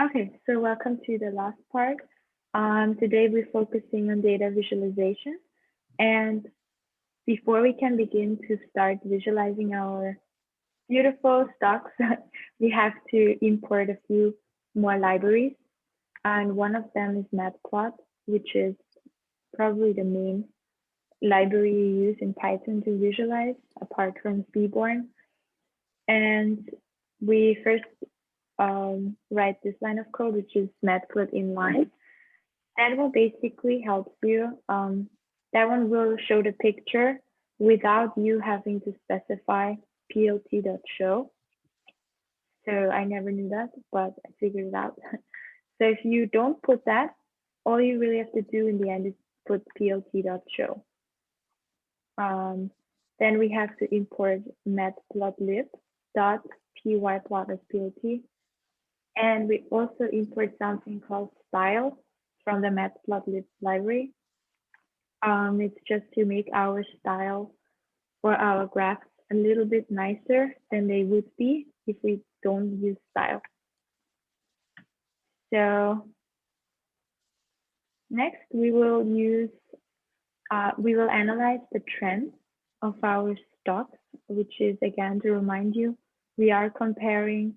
Okay, so welcome to the last part. Today we're focusing on data visualization. And before we can begin to start visualizing our beautiful stocks, we have to import a few more libraries. And one of them is Matplot, which is probably the main library you use in Python to visualize, apart from Seaborn. And we first write this line of code, which is matplotlib inline. That will basically help you. That one will show the picture without you having to specify plt.show. So I never knew that, but I figured it out. So if you don't put that, all you really have to do in the end is put plt.show. Then we have to import matplotlib.pyplot as plt. And we also import something called style from the matplotlib library. It's just to make our style for our graphs a little bit nicer than they would be if we don't use style. So next we will analyze the trend of our stocks, which is, again, to remind you, we are comparing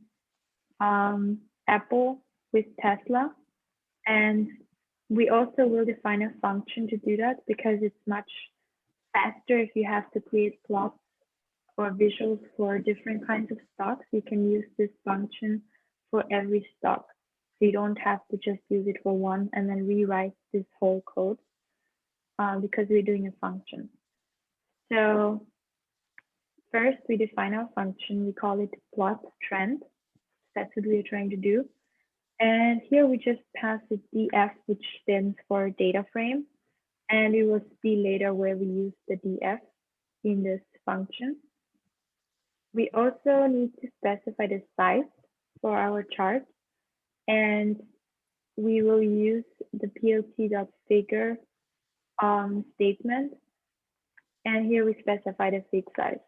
Apple with Tesla. And we also will define a function to do that because it's much faster if you have to create plots or visuals for different kinds of stocks. You can use this function for every stock. So you don't have to just use it for one and then rewrite this whole code because we're doing a function. So first we define our function. We call it plot trend. That's what we're trying to do. And here we just pass the df, which stands for data frame. And we will see later where we use the df in this function. We also need to specify the size for our chart. And we will use the plt.figure statement. And here we specify the fig size.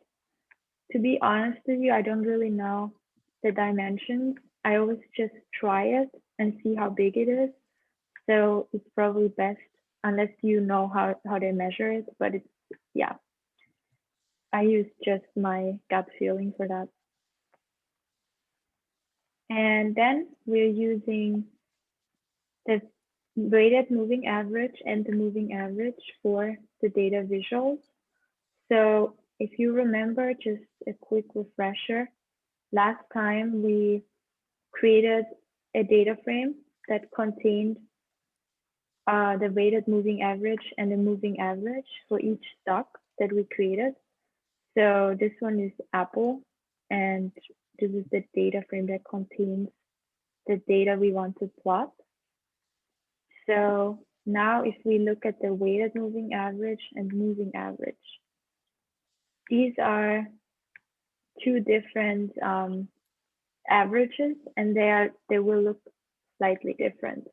To be honest with you, I don't really know the dimensions. I always just try it and see how big it is. So it's probably best unless you know how they measure it, but it's, yeah. I use just my gut feeling for that. And then we're using the weighted moving average and the moving average for the data visuals. So if you remember, just a quick refresher, last time we created a data frame that contained the weighted moving average and the moving average for each stock that we created. So this one is Apple, and this is the data frame that contains the data we want to plot. So now if we look at the weighted moving average and moving average, these are two different averages, and they will look slightly different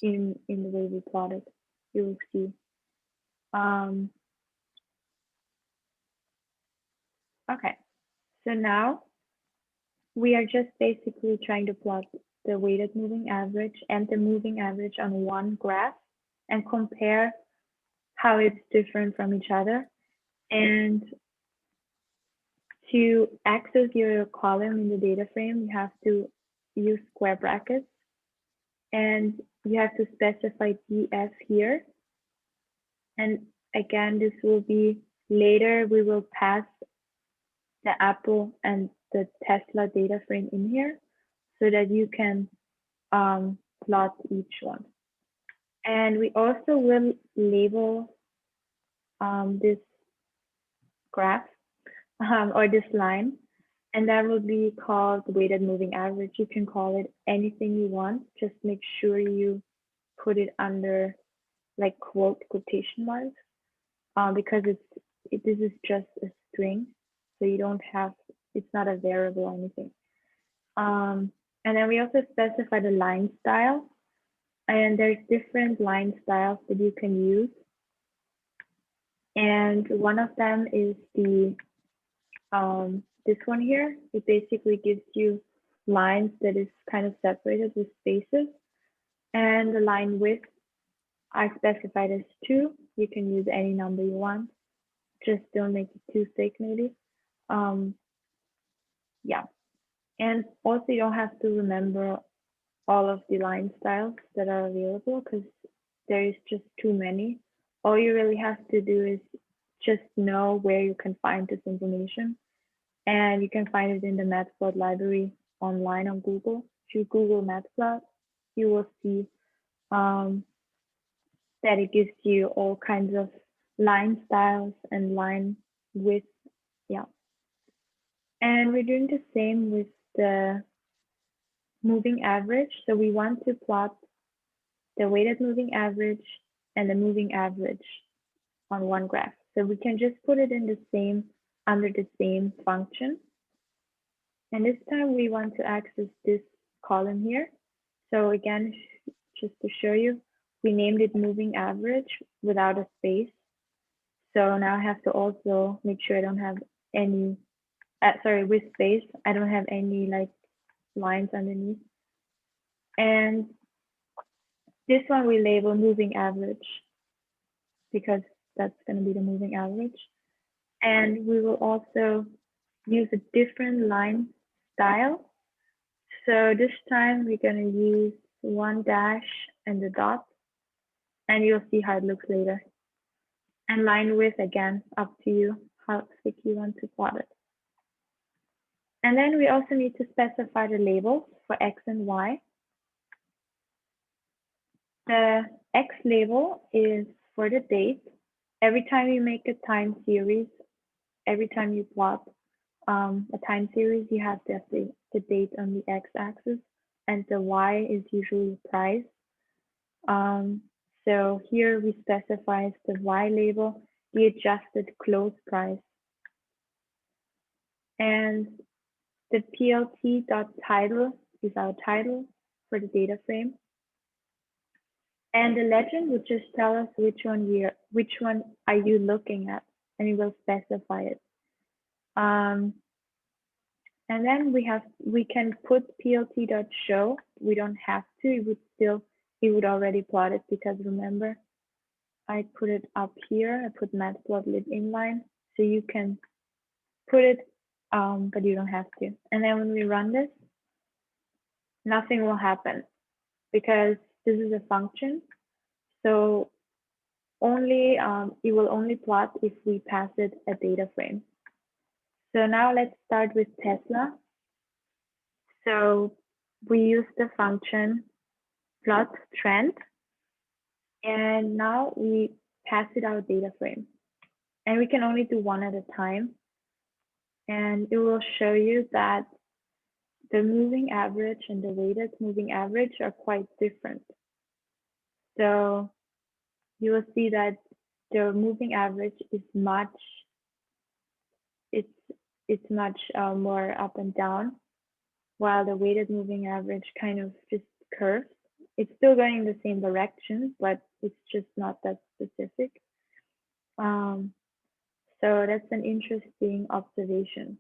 in the way we plot it. You will see. Okay, so now we are just basically trying to plot the weighted moving average and the moving average on one graph and compare how it's different from each other. And to access your column in the data frame, you have to use square brackets, and you have to specify df here. And again, this will be later, we will pass the Apple and the Tesla data frame in here so that you can plot each one. And we also will label this graph or this line, and that will be called weighted moving average. You can call it anything you want. Just make sure you put it under like quotation marks because this is just a string, so you don't have, it's not a variable or anything. And then we also specify the line style, and there's different line styles that you can use. And one of them is the this one here. It basically gives you lines that is kind of separated with spaces. And the line width I specified as 2. You can use any number you want. Just don't make it too thick, maybe. Yeah. And also, you don't have to remember all of the line styles that are available because there is just too many. All you really have to do is just know where you can find this information. And you can find it in the Matplotlib library online on Google. If you Google Matplotlib, you will see that it gives you all kinds of line styles and line width. Yeah. And we're doing the same with the moving average. So we want to plot the weighted moving average and the moving average on one graph. So we can just put it in the same, under the same function. And this time we want to access this column here. So again, just to show you, we named it moving average without a space. So now I have to also make sure I don't have any, with space, I don't have any like lines underneath. And this one we label moving average because that's going to be the moving average. And we will also use a different line style. So this time we're going to use one dash and the dot, and you'll see how it looks later. And line width, again, up to you, how thick you want to plot it. And then we also need to specify the labels for X and Y. The X label is for the date. Every time you make a time series, every time you plot a time series, you have to have the date on the X-axis, and the Y is usually price. So here we specify the Y label, the adjusted close price. And the plt.title is our title for the data frame. And the legend would just tell us which one are you looking at, and it will specify it. And then we can put plt.show. We don't have to, it would already plot it because remember, I put it up here, I put matplotlib inline, so you can put it, but you don't have to. And then when we run this, nothing will happen because this is a function. So only it will only plot if we pass it a data frame. So now let's start with Tesla. So we use the function plot trend, and now we pass it our data frame. And we can only do one at a time. And it will show you that the moving average and the weighted moving average are quite different. So you will see that the moving average is much, it's much more up and down, while the weighted moving average kind of just curves. It's still going in the same direction, but it's just not that specific. So that's an interesting observation.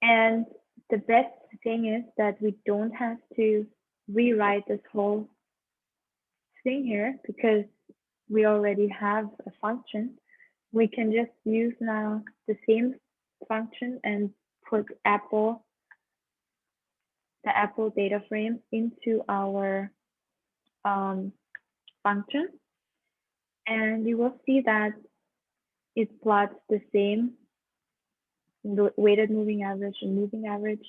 And the best thing is that we don't have to rewrite this whole thing here because we already have a function. We can just use now the same function and put the Apple data frame into our function. And you will see that it plots the same weighted moving average and moving average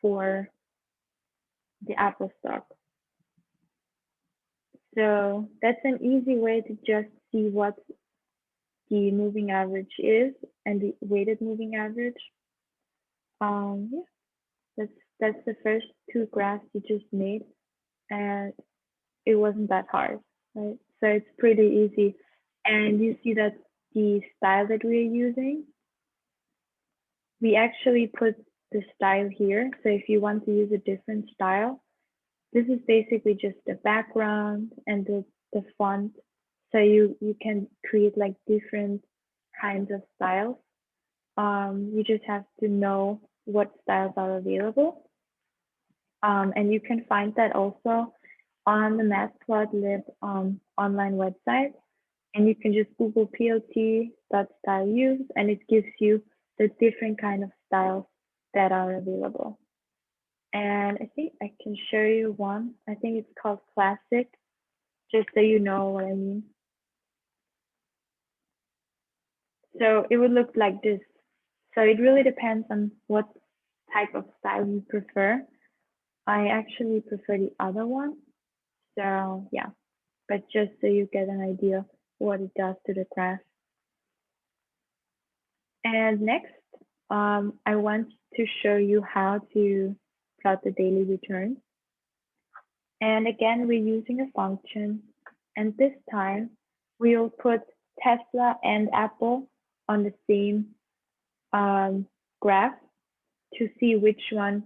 for the Apple stock. So that's an easy way to just see what the moving average is and the weighted moving average. Yeah, that's the first two graphs you just made, and it wasn't that hard, right? So it's pretty easy. And you see that the style that we're using, we actually put the style here. So if you want to use a different style, this is basically just the background and the font. So you can create like different kinds of styles. You just have to know what styles are available. And you can find that also on the Matplotlib online website. And you can just Google plt.style use, and it gives you the different kind of styles that are available. And I think I can show you one. I think it's called Classic, just so you know what I mean. So it would look like this. So it really depends on what type of style you prefer. I actually prefer the other one. So yeah, but just so you get an idea what it does to the graph. And next, I want to show you how to plot the daily returns. And again, we're using a function. And this time, we'll put Tesla and Apple on the same graph to see which one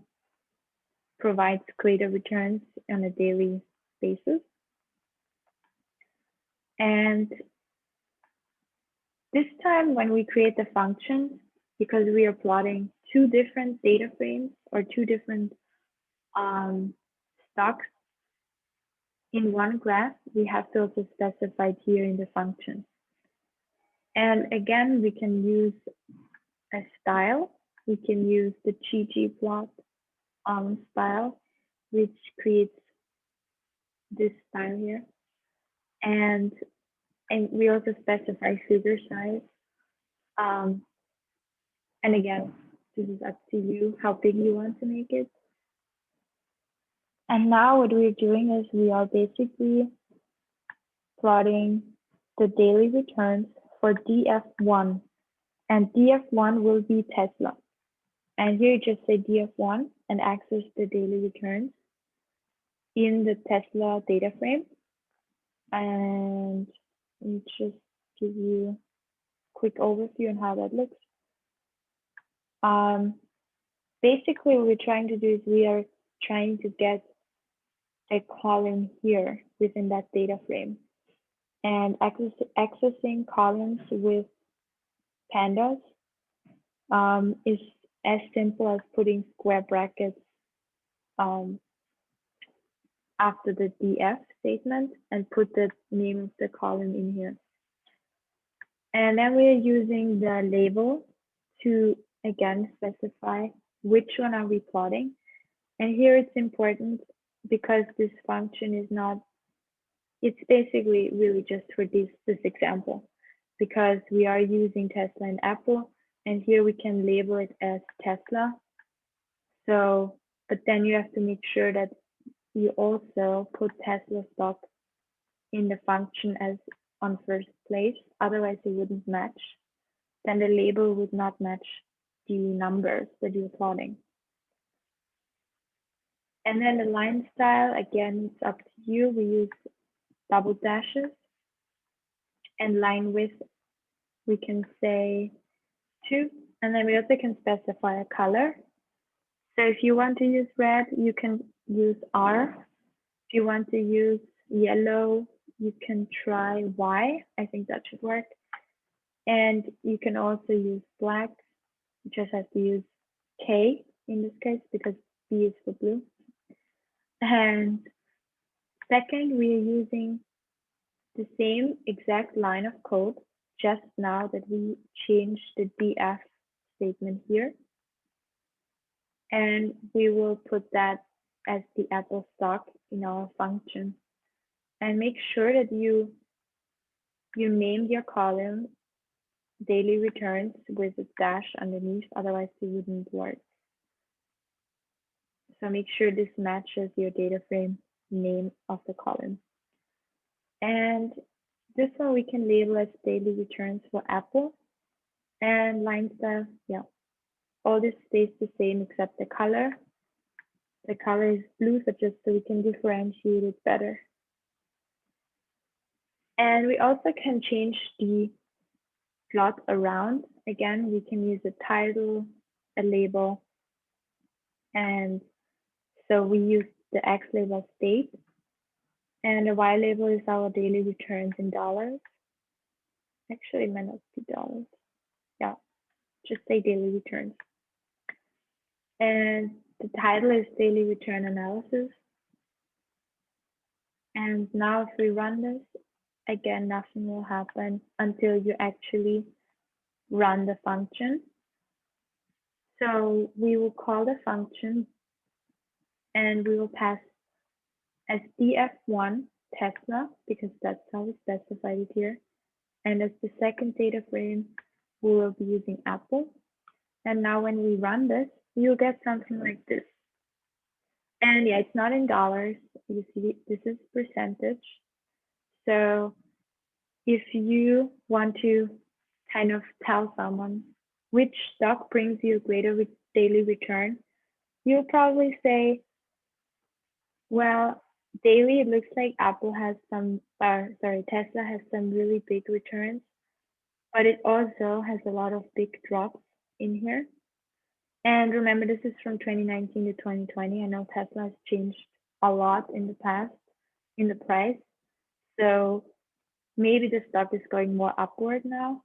provides greater returns on a daily basis. And this time, when we create the function, because we are plotting two different data frames or two different stocks in one graph, we have to also specify it here in the function. And again, we can use a style. We can use the ggplot style, which creates this style here. And we also specify figure size. And again, this is up to you how big you want to make it. And now what we're doing is we are basically plotting the daily returns for DF1. And DF1 will be Tesla. And here you just say DF1 and access the daily returns in the Tesla data frame. And let me just give you a quick overview on how that looks. Basically, what we're trying to do is we are trying to get a column here within that data frame. And accessing columns with Pandas is as simple as putting square brackets after the df statement and put the name of the column in here. And then we're using the label to, again, specify which one are we plotting. And here it's important because this function is not, it's basically really just for this example, because we are using Tesla and Apple, and here we can label it as Tesla. So, but then you have to make sure that you also put Tesla stock in the function as on first place, otherwise it wouldn't match. Then the label would not match the numbers that you're plotting. And then the line style, again, it's up to you. We use double dashes. And line width, we can say 2. And then we also can specify a color. So if you want to use red, you can use R. If you want to use yellow, you can try Y. I think that should work. And you can also use black. You just have to use K in this case because B is for blue. And second, we are using the same exact line of code, just now that we changed the df statement here. And we will put that as the Apple stock in our function. And make sure that you named your column daily returns with a dash underneath, otherwise it wouldn't work. So make sure this matches your data frame name of the column. And this one we can label as daily returns for Apple. And line style, yeah, all this stays the same except the color. The color is blue, so just so we can differentiate it better. And we also can change the plot around. Again, we can use a title, a label, and so we use the X label state, and the Y label is our daily returns in dollars. Actually, it might not be dollars. Yeah, just say daily returns. And the title is daily return analysis. And now if we run this, again, nothing will happen until you actually run the function. So we will call the function and we will pass as df1 Tesla, because that's how we specified it here. And as the second data frame, we will be using Apple. And now when we run this, you'll get something like this. And yeah, it's not in dollars. You see, this is percentage. So if you want to kind of tell someone which stock brings you a greater daily return, you'll probably say, well, daily, it looks like Apple has some, Tesla has some really big returns, but it also has a lot of big drops in here. And remember, this is from 2019 to 2020. I know Tesla has changed a lot in the past in the price. So maybe the stock is going more upward now,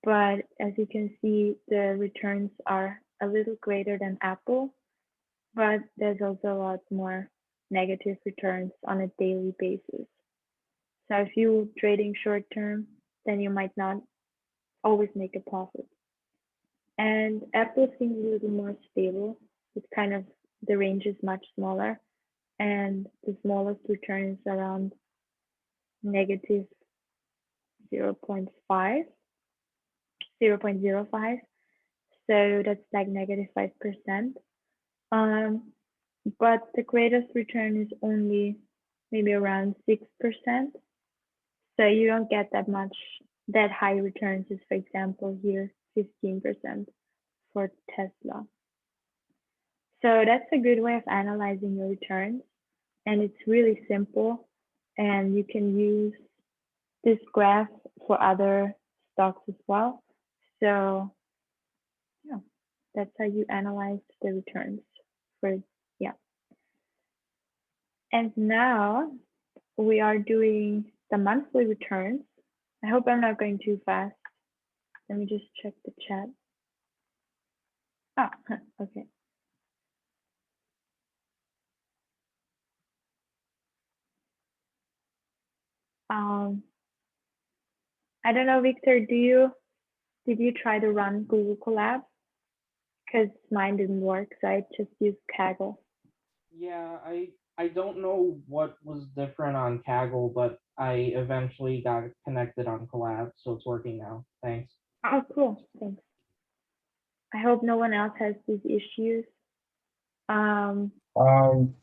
but as you can see, the returns are a little greater than Apple, but there's also a lot more negative returns on a daily basis. So if you're trading short term, then you might not always make a profit. And Apple seems a little more stable. It's kind of, the range is much smaller, and the smallest return is around negative 0.5. So that's like negative 5%. But the greatest return is only maybe around 6%. So you don't get that high returns as, for example, here, 15% for Tesla. So that's a good way of analyzing your returns. And it's really simple. And you can use this graph for other stocks as well. So yeah, that's how you analyze the returns for, yeah. And now we are doing the monthly returns. I hope I'm not going too fast. Let me just check the chat. Oh, okay. I don't know, Victor, did you try to run Google Collab? Because mine didn't work, so I just used Kaggle. Yeah, I don't know what was different on Kaggle, but I eventually got connected on Collab, so it's working now. Thanks. Oh, cool. Thanks. I hope no one else has these issues.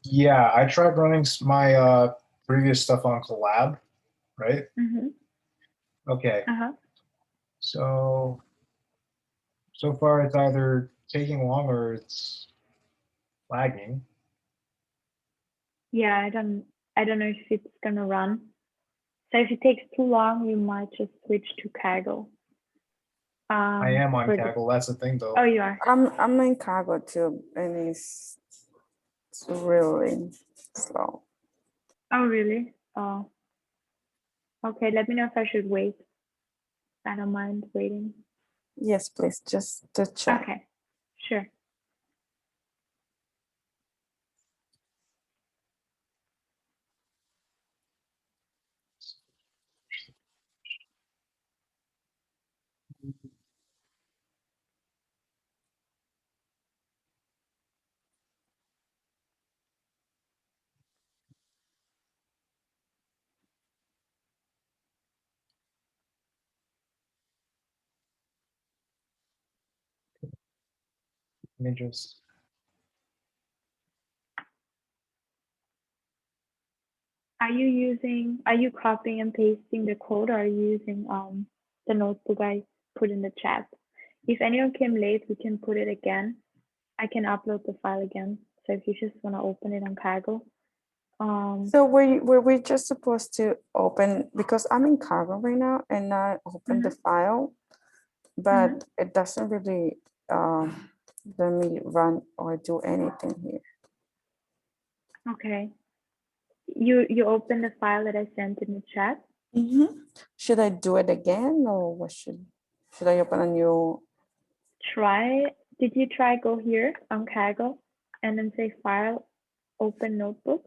Yeah, I tried running my previous stuff on Collab, right? Okay. So far it's either taking long or it's lagging. Yeah, I don't know if it's gonna run. So if it takes too long, you might just switch to Kaggle. I am on Kaggle. That's the thing, though. Oh, you are. I'm in Kaggle too, and it's really slow. Oh, really? Oh. Okay, let me know if I should wait. I don't mind waiting. Yes, please, just to check. Okay, sure. Let me just. Are you copying and pasting the code, or are you using the notebook I put in the chat? If anyone came late, we can put it again. I can upload the file again. So if you just want to open it on Kaggle. So were we just supposed to open, because I'm in Kaggle right now, and I open the file, but it doesn't really let me run or do anything here. Okay. You open the file that I sent in the chat? Should I do it again, or what should I open a new? did you try go here on Kaggle and then say file, open notebook?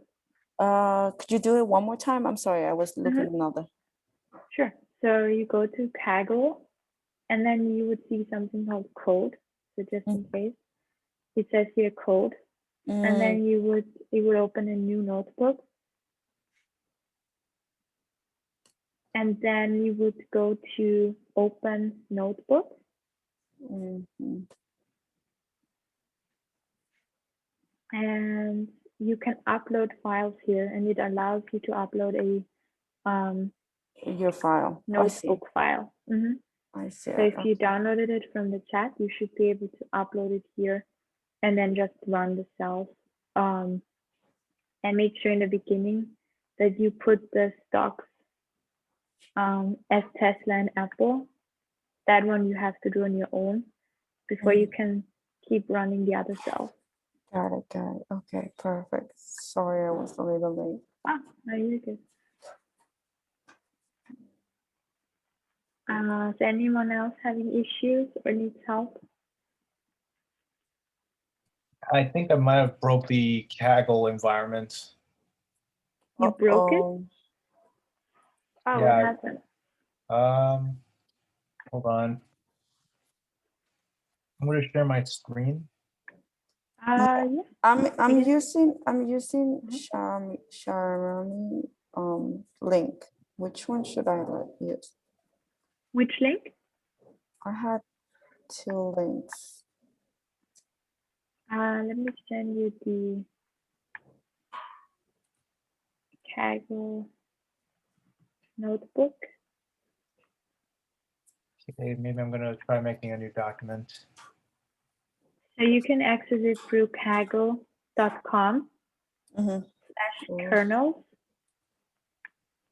Could you do it one more time? I'm sorry, I was looking at another. Sure. So you go to Kaggle and then you would see something called code. So just in case it says here code, and then it would open a new notebook. And then you would go to open notebook. And you can upload files here, and it allows you to upload a your file. notebook file. I see. So if you downloaded it from the chat, you should be able to upload it here and then just run the cells. And make sure in the beginning that you put the stocks as Tesla and Apple. That one you have to do on your own before you can keep running the other cells. Got it. Okay, perfect. Sorry, I was a little late. No, you're good. Is anyone else having issues or needs help? I think I might have broke the Kaggle environment. You broke it? Oh, Yeah. what happened? Hold on. I'm going to share my screen. Yeah. I'm using Sharami link. Which one should I use? Which link? I had 2 links. Let me send you the Kaggle notebook. Okay, maybe I'm going to try making a new document. So you can access it through kaggle.com/kernels.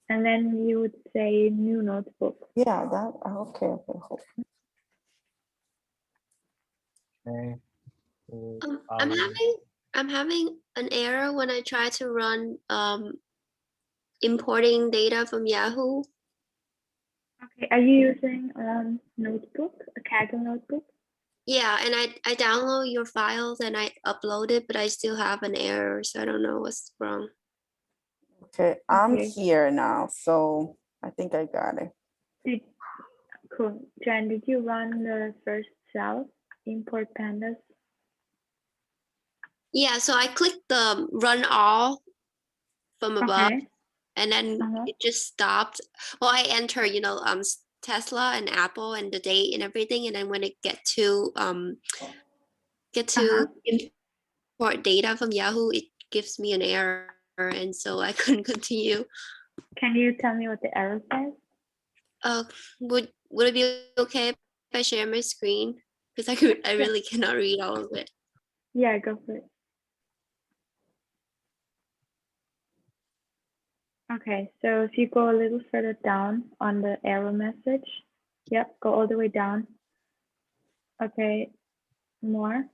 And then you would say new notebook. Yeah, that okay. Okay. I'm having an error when I try to run importing data from Yahoo. Okay, are you using notebook, a Kaggle notebook? Yeah, and I download your files and I upload it, but I still have an error, so I don't know what's wrong. Okay, I'm here now, so I think I got it. Cool. Jen, did you run the first cell, import pandas? Yeah, so I clicked the run all from above, and then it just stopped. Well, I enter, Tesla and Apple and the date and everything, and then when it get to import data from Yahoo, it gives me an error, and so I couldn't continue. Can you tell me what the error says? Would it be okay if I share my screen? Because I really cannot read all of it. Yeah, go for it. Okay, so if you go a little further down on the error message, yep, go all the way down. Okay, more.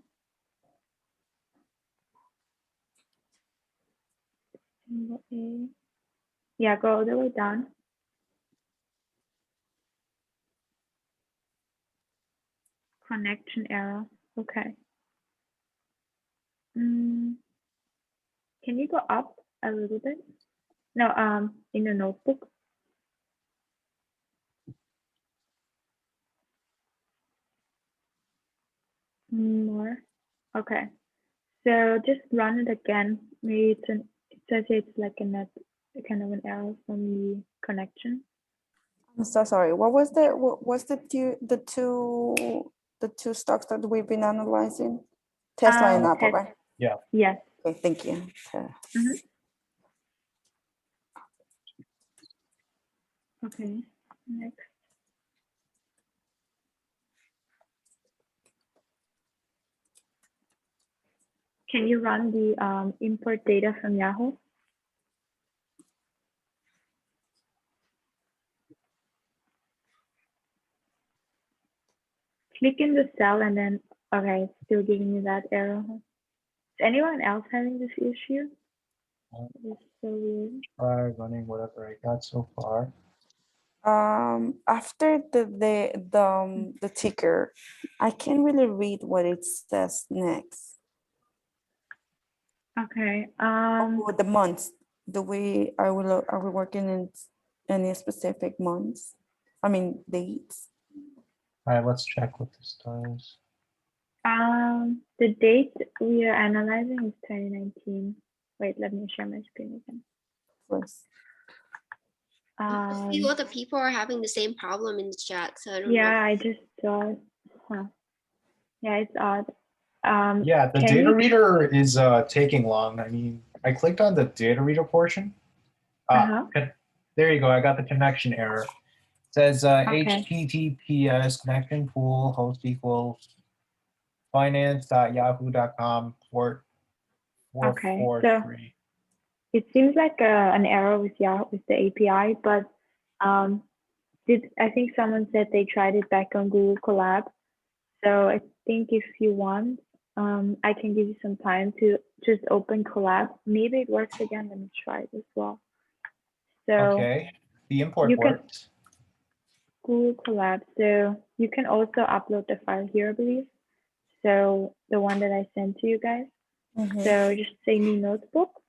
Yeah, go all the way down. Connection error. Okay. Can you go up a little bit? No, in the notebook. More. Okay. So just run it again. Maybe it says it's like a net, kind of an error from the connection. I'm so sorry. What was the two stocks that we've been analyzing? Tesla and Apple, right? Yeah. Yes. Okay, thank you. Okay. Next. Can you run the import data from Yahoo? Click in the cell and then, okay, it's still giving you that error. Is anyone else having this issue? It's so weird. Try running whatever I got so far. After the ticker, I can't really read what it says next. Okay. Oh, the months. The way are we working in any specific months? I mean dates. All right, let's check what this does. The date we are analyzing is 2019. Wait, let me share my screen again. Please. I see other people are having the same problem in the chat, so I don't know. Yeah, I just saw it. Huh. Yeah, it's odd. Yeah, the can data you- reader is taking long. I mean, I clicked on the data reader portion. There you go. I got the connection error. It says Okay. HTTPS connection pool host equals finance.yahoo.com port Okay, 443. It seems like an error with Yahoo with the API, but I think someone said they tried it back on Google Collab. So I think if you want, I can give you some time to just open Collab. Maybe it works again. Let me try it as well. So Okay, the import worked. Google Collab. So you can also upload the file here, I believe. So the one that I sent to you guys. So just say new notebook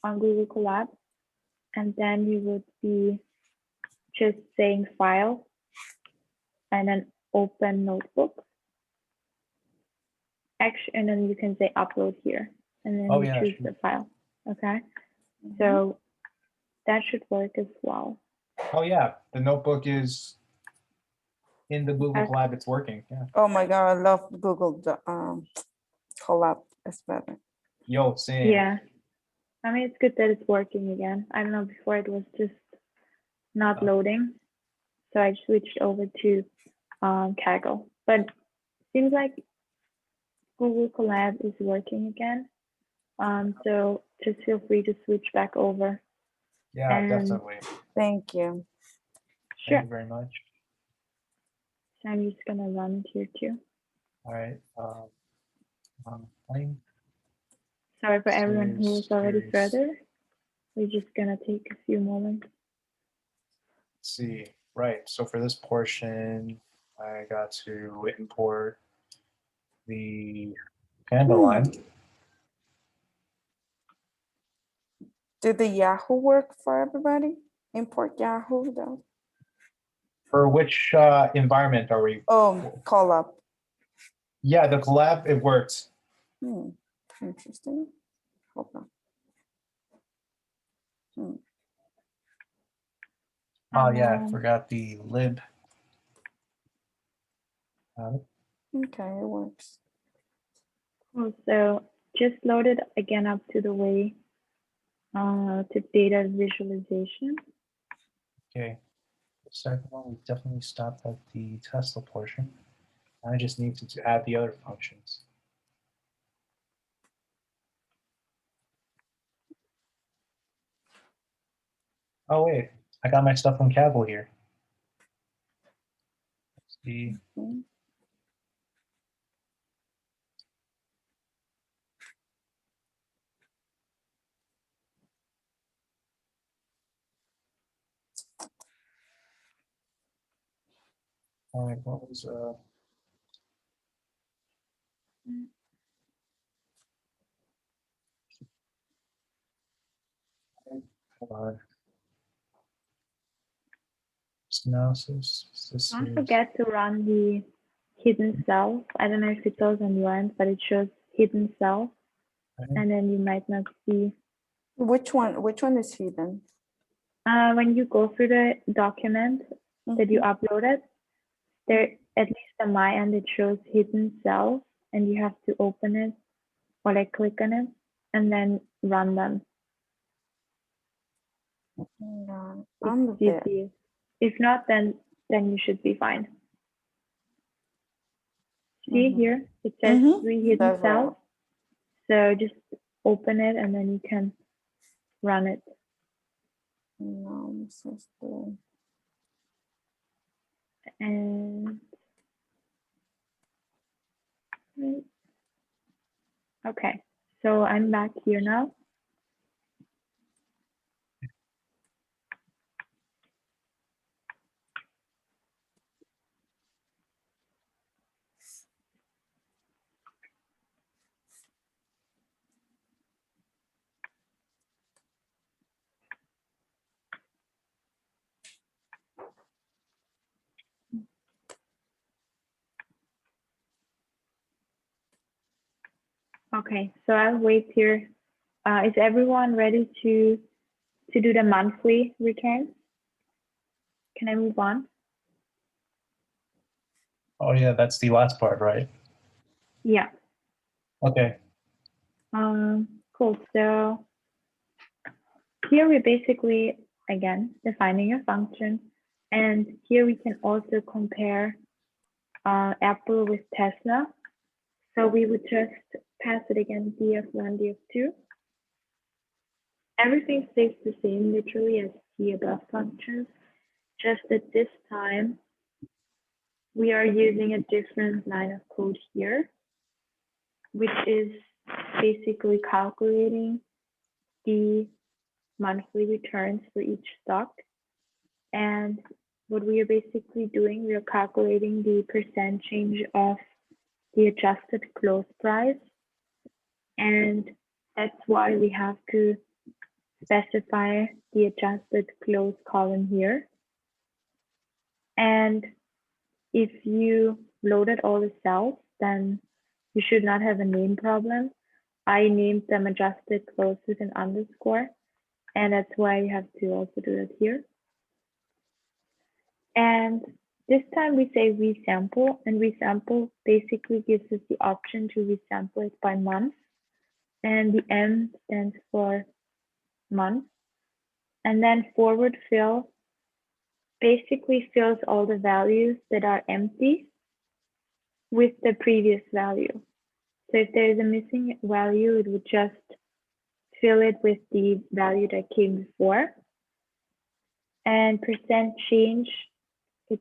on Google Collab, and then you would be just saying file and then open notebook. Actually, and then you can say upload here, and then you choose the file. Okay, so that should work as well. Oh yeah, the notebook is in the Google Collab. It's working. Yeah. Oh my God, I love Google Collab. It's better. Yo, same. Yeah, I mean it's good that it's working again. I don't know, before it was just not loading, so I switched over to Kaggle. But seems like Google Collab is working again. So just feel free to switch back over. Yeah, definitely. Thank you. Sure. Thank you very much. So I'm just gonna run it here too. All right. Fine. Sorry for everyone who is already further. We're just gonna take a few moments. Let's see. Right. So for this portion, I got to import the Panda line. Did the Yahoo work for everybody? Import Yahoo though. For which environment are we? Oh, Collab. Yeah, the collab, it works. Interesting. Hold on. Oh yeah, I forgot the lib. Okay, it works. Cool. So just load it again up to the way to data visualization. Okay. The second one, we definitely stopped at the Tesla portion. I just need to add the other functions. Oh wait, I got my stuff from Kaggle here. Let's see. All right, what was hold on. Analysis. Don't forget to run the hidden cells. I don't know if it goes on your end, but it shows hidden cells, and then you might not see. Which one is hidden? When you go through the document that you uploaded, there, at least on my end, it shows hidden cells, and you have to open it or like click on it and then run them. If not, then you should be fine. See here, it says 3 hidden cells. So just open it and then you can run it. And okay, so I'm back here now. Okay, so I'll wait here. Is everyone ready to do the monthly returns? Can I move on? Oh yeah, that's the last part, right? Yeah. Okay. Cool. So here we're basically, again, defining a function. And here we can also compare Apple with Tesla. So we would just pass it again, df1, df2. Everything stays the same literally as the above functions, just that this time we are using a different line of code here, which is basically calculating the monthly returns for each stock. And what we are basically doing, we are calculating the percent change of the adjusted close price. And that's why we have to specify the adjusted close column here. And if you loaded all the cells, then you should not have a name problem. I named them adjusted close with an underscore, and that's why you have to also do that here. And this time we say resample, and resample basically gives us the option to resample it by month. And the M stands for month. And then forward fill basically fills all the values that are empty with the previous value. So if there is a missing value, it would just fill it with the value that came before. And percent change, it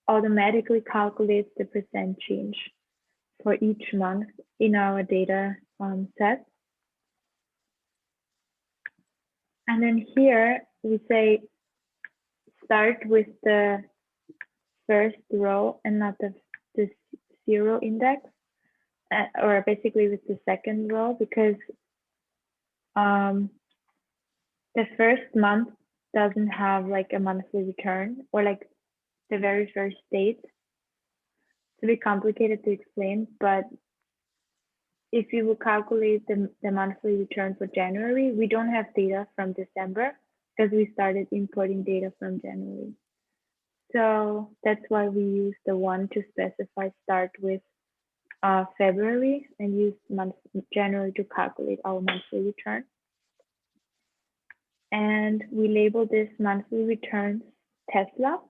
automatically calculates the percent change for each month in our data set. And then here we say start with the first row and not the zero index, or basically with the second row, because the first month doesn't have like a monthly return, or like the very first date. It's a bit complicated to explain, but if you will calculate the monthly return for January, we don't have data from December because we started importing data from January. So that's why we use the one to specify start with February and use January to calculate our monthly return. And we label this monthly returns Tesla.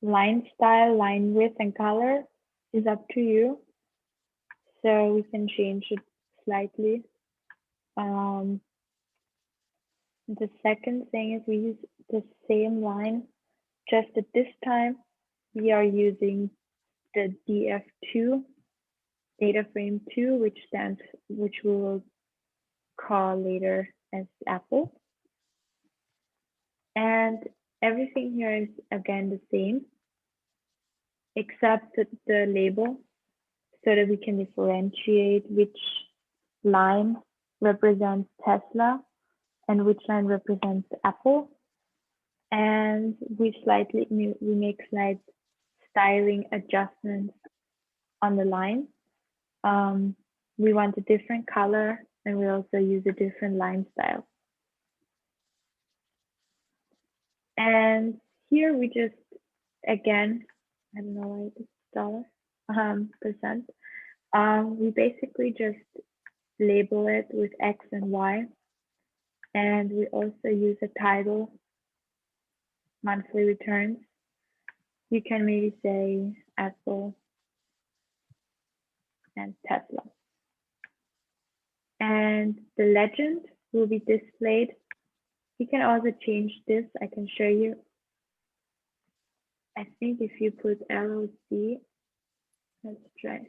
Line style, line width, and color is up to you. So we can change it slightly. The second thing is we use the same line, just that this time we are using the df2, data frame 2, which we will call later as Apple. And everything here is again the same, except the label, so that we can differentiate which line represents Tesla and which line represents Apple. And we make slight styling adjustments on the line. We want a different color, and we also use a different line style. And here we just, again, I don't know why it's dollar, percent. We basically just label it with X and Y. And we also use a title, monthly returns. You can maybe say Apple and Tesla. And the legend will be displayed. You can also change this. I can show you. I think if you put LOC, let's try.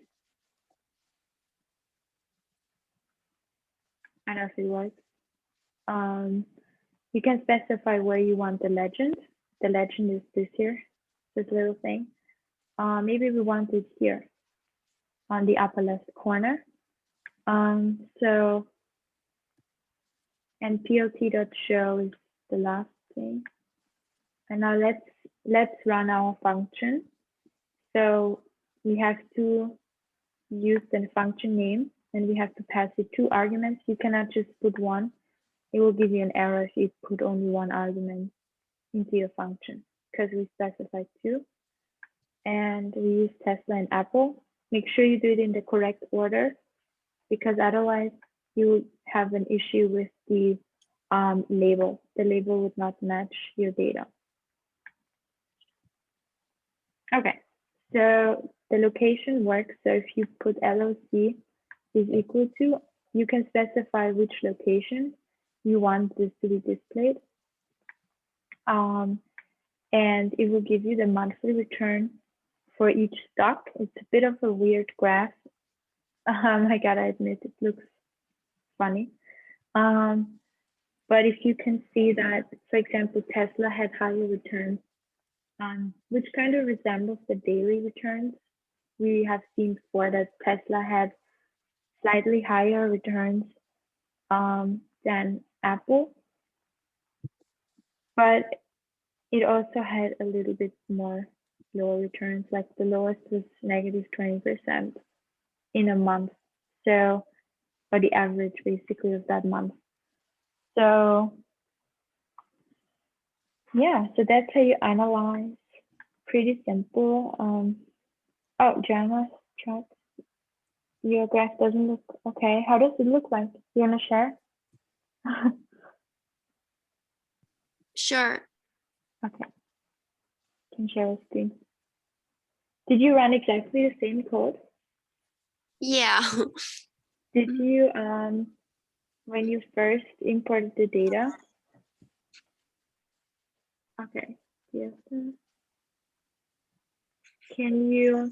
I don't know if it works. You can specify where you want the legend. The legend is this here, this little thing. Maybe we want it here on the upper left corner. So, and plt.show is the last thing. And now let's run our function. So we have to use the function name, and we have to pass it 2 arguments. You cannot just put 1. It will give you an error if you put only 1 argument into your function, because we specified 2. And we use Tesla and Apple. Make sure you do it in the correct order, because otherwise you will have an issue with the label. The label would not match your data. Okay, so the location works. So if you put LOC is equal to, you can specify which location you want this to be displayed. And it will give you the monthly return for each stock. It's a bit of a weird graph. I gotta admit, it looks funny. But if you can see that, for example, Tesla had higher returns, which kind of resembles the daily returns we have seen before, that Tesla had slightly higher returns than Apple, but it also had a little bit more lower returns, like the lowest was -20% in a month. So, or the average basically of that month. So yeah, so that's how you analyze. Pretty simple. Oh, Jana's chat. Your graph doesn't look okay. How does it look like? You wanna share? Sure. Okay. Can share a screen. Did you run exactly the same code? Yeah. Did you when you first imported the data? Okay. Yes. Can you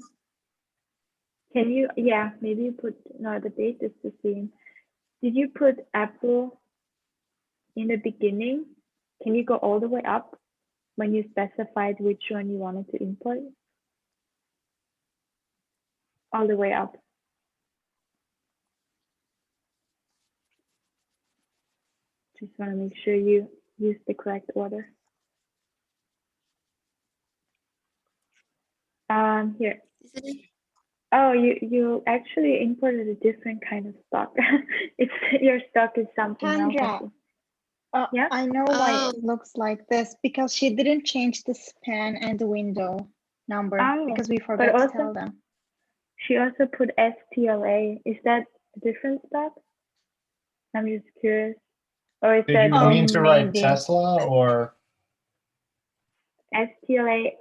yeah, maybe you put, no, the date is the same. Did you put Apple in the beginning? Can you go all the way up when you specified which one you wanted to import? All the way up. Just want to make sure you use the correct order. Here. Oh, you actually imported a different kind of stock. It's your stock is something Sandra, else. Yeah. I know why Oh. it looks like this, because she didn't change the span and the window number, because we forgot to tell them. She also put STLA. Is that a different stock? I'm just curious. Or is Did that you mean to write maybe. Tesla or? STLA?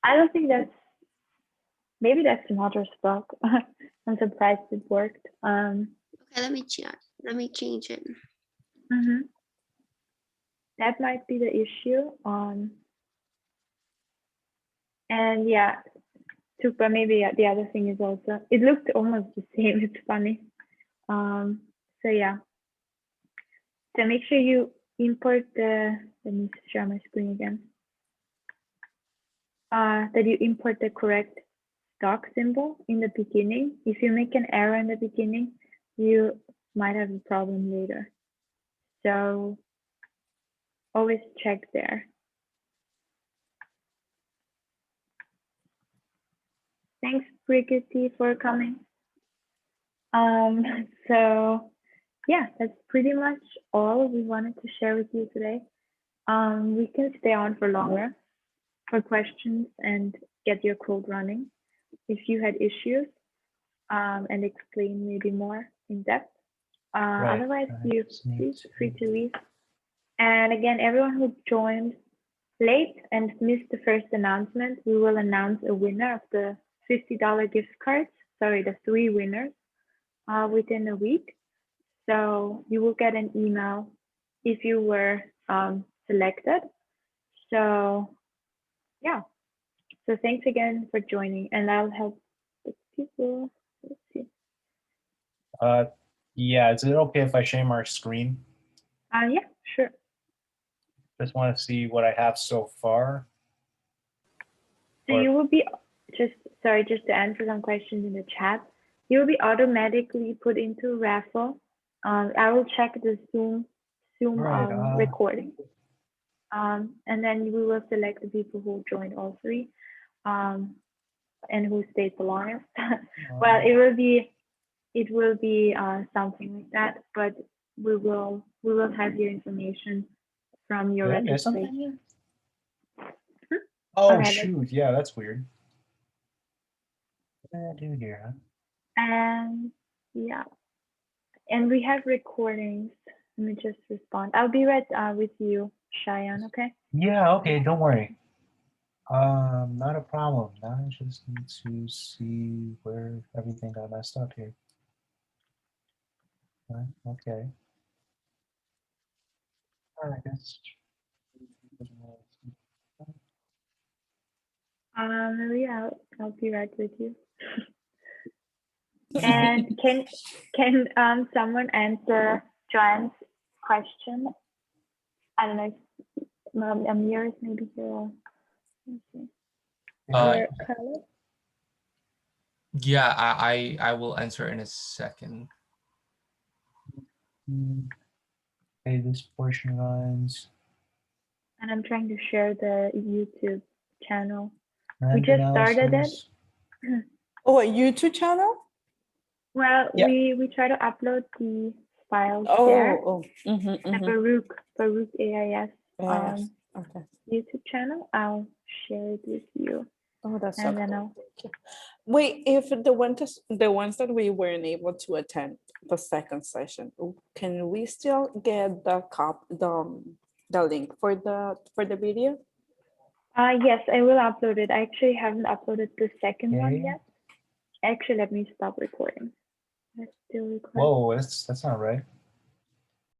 I don't think that's, maybe that's another stock. I'm surprised it worked. Okay, let me check. Let me change it. That might be the issue. And yeah, super. Maybe the other thing is also, it looked almost the same. It's funny. So yeah. So make sure you import the, let me share my screen again. That you import the correct stock symbol in the beginning. If you make an error in the beginning, you might have a problem later. So always check there. Thanks, Brigitte, for coming. So yeah, that's pretty much all we wanted to share with you today. We can stay on for longer for questions and get your code running if you had issues, and explain maybe more in depth. Otherwise, you please free to leave. And again, everyone who joined late and missed the first announcement, we will announce a winner of the $50 gift cards. Sorry, the 3 winners within a week. So you will get an email if you were selected. So yeah. So thanks again for joining, and I'll help the people. Let's see. Yeah, is it okay if I share my screen? Yeah, sure. Just want to see what I have so far. So you will be just to answer some questions in the chat. You will be automatically put into raffle. I will check the Zoom recording. And then we will select the people who joined all 3. and who stayed the longest. Well, it will be something like that, but we will have your information from your Did I miss registration. something here? Oh Okay, shoot, yeah, that's weird. What did I do here? Huh? And yeah, and we have recordings. Let me just respond. I'll be right with you, Cheyenne. Okay. Yeah, okay, don't worry. Not a problem. Now I just need to see where everything got messed up here. Okay. All right, guess. Maria, I'll be right with you. And can someone answer Joanne's question? I don't know if Amir is maybe here. Collab? Yeah, I will answer in a second. Okay, this portion runs. And I'm trying to share the YouTube channel. Random We just started it. analysis. Oh, a YouTube channel? Well, Yeah. we try to upload the files Oh, there. mm-hmm. The Baruch AIS Yes. Okay. YouTube channel. I'll share it with you. Oh, that's so And then cool. Wait, if the ones that we weren't able to attend the second session, can we still get the link for the video? Yes, I will upload it. I actually haven't uploaded the second one Okay. yet. Actually, let me stop recording. I'm still recording. Whoa, that's not right.